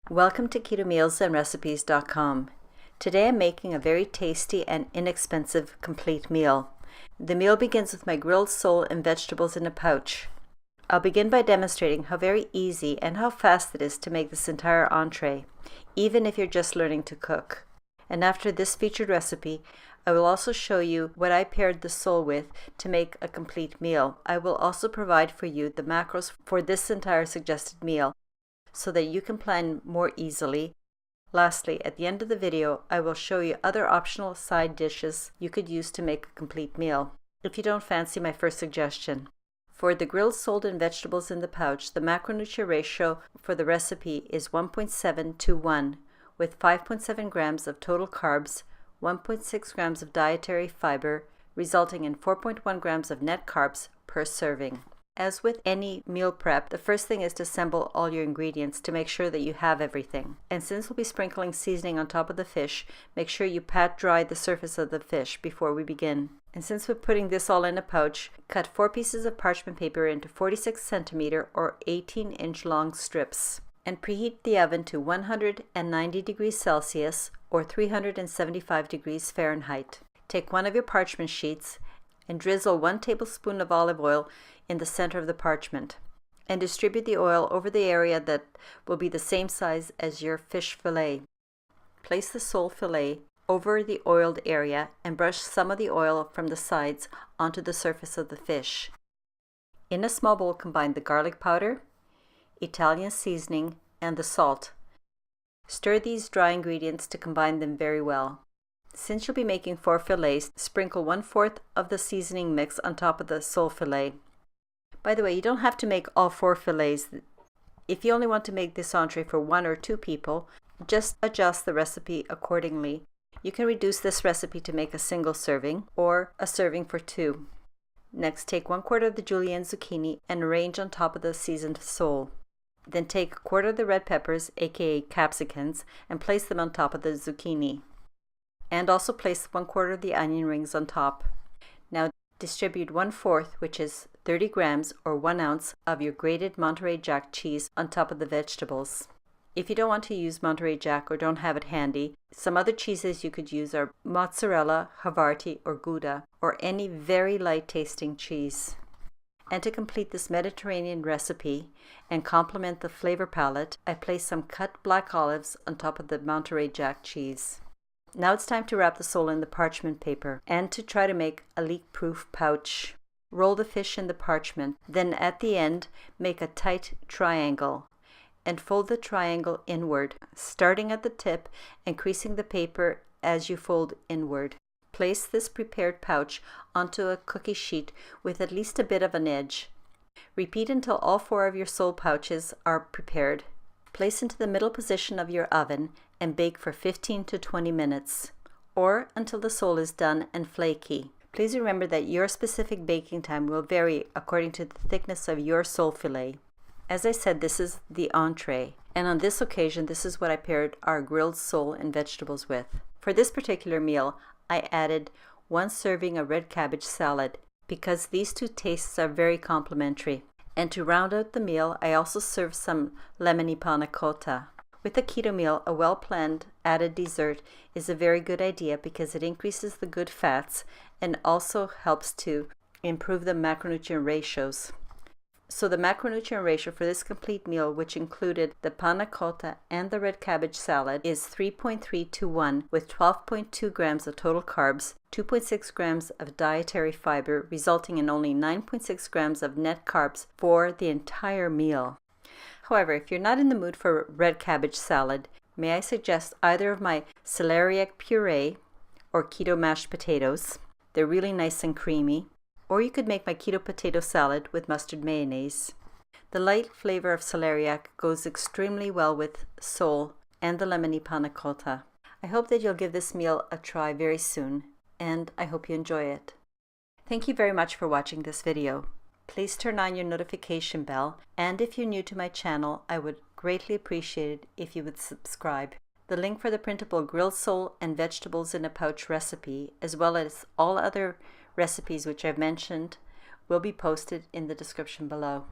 Welcome to KetoMealsAndRecipes.com. Today I'm making a very tasty and inexpensive complete meal. The meal begins with my grilled sole and vegetables in a pouch. I'll begin by demonstrating how very easy and how fast it is to make this entire entree, even if you're just learning to cook. And after this featured recipe, I will also show you what I paired the sole with to make a complete meal. I will also provide for you the macros for this entire suggested meal, so that you can plan more easily. Lastly, at the end of the video, I will show you other optional side dishes you could use to make a complete meal, if you don't fancy my first suggestion. For the grilled sole and vegetables in the pouch, the macronutrient ratio for the recipe is 1.7 to 1, with 5.7 grams of total carbs, 1.6 grams of dietary fiber, resulting in 4.1 grams of net carbs per serving. As with any meal prep, the first thing is to assemble all your ingredients to make sure that you have everything. And since we'll be sprinkling seasoning on top of the fish, make sure you pat dry the surface of the fish before we begin. And since we're putting this all in a pouch, cut 4 pieces of parchment paper into 46 centimeter or 18-inch long strips. And preheat the oven to 190 degrees Celsius or 375 degrees Fahrenheit. Take one of your parchment sheets and drizzle 1 tablespoon of olive oil in the center of the parchment, and distribute the oil over the area that will be the same size as your fish fillet. Place the sole fillet over the oiled area and brush some of the oil from the sides onto the surface of the fish. In a small bowl, combine the garlic powder, Italian seasoning, and the salt. Stir these dry ingredients to combine them very well. Since you'll be making 4 fillets, sprinkle 1/4 of the seasoning mix on top of the sole fillet. By the way, you don't have to make all 4 fillets. If you only want to make this entree for 1 or 2 people, just adjust the recipe accordingly. You can reduce this recipe to make a single serving or a serving for 2. Next, take 1/4 of the julienne zucchini and arrange on top of the seasoned sole. Then take 1/4 of the red peppers, aka capsicums, and place them on top of the zucchini. And also place 1/4 of the onion rings on top. Now distribute 1/4, which is 30 grams or 1 ounce of your grated Monterey Jack cheese on top of the vegetables. If you don't want to use Monterey Jack or don't have it handy, some other cheeses you could use are mozzarella, Havarti, or Gouda, or any very light tasting cheese. And to complete this Mediterranean recipe and complement the flavor palette, I place some cut black olives on top of the Monterey Jack cheese. Now it's time to wrap the sole in the parchment paper and to try to make a leak-proof pouch. Roll the fish in the parchment, then at the end make a tight triangle and fold the triangle inward, starting at the tip and creasing the paper as you fold inward. Place this prepared pouch onto a cookie sheet with at least a bit of an edge. Repeat until all 4 of your sole pouches are prepared. Place into the middle position of your oven and bake for 15 to 20 minutes, or until the sole is done and flaky. Please remember that your specific baking time will vary according to the thickness of your sole fillet. As I said, this is the entree, and on this occasion, this is what I paired our grilled sole and vegetables with. For this particular meal, I added 1 serving of red cabbage salad because these 2 tastes are very complementary. And to round out the meal, I also served some lemony panna cotta. With a keto meal, a well-planned added dessert is a very good idea because it increases the good fats and also helps to improve the macronutrient ratios. So the macronutrient ratio for this complete meal, which included the panna cotta and the red cabbage salad, is 3.3 to 1 with 12.2 grams of total carbs, 2.6 grams of dietary fiber, resulting in only 9.6 grams of net carbs for the entire meal. However, if you're not in the mood for red cabbage salad, may I suggest either of my celeriac puree or keto mashed potatoes. They're really nice and creamy. Or you could make my keto potato salad with mustard mayonnaise. The light flavor of celeriac goes extremely well with sole and the lemony panna cotta. I hope that you'll give this meal a try very soon, and I hope you enjoy it. Thank you very much for watching this video. Please turn on your notification bell, and if you're new to my channel, I would greatly appreciate it if you would subscribe. The link for the printable grilled sole and vegetables in a pouch recipe, as well as all other recipes which I've mentioned, will be posted in the description below.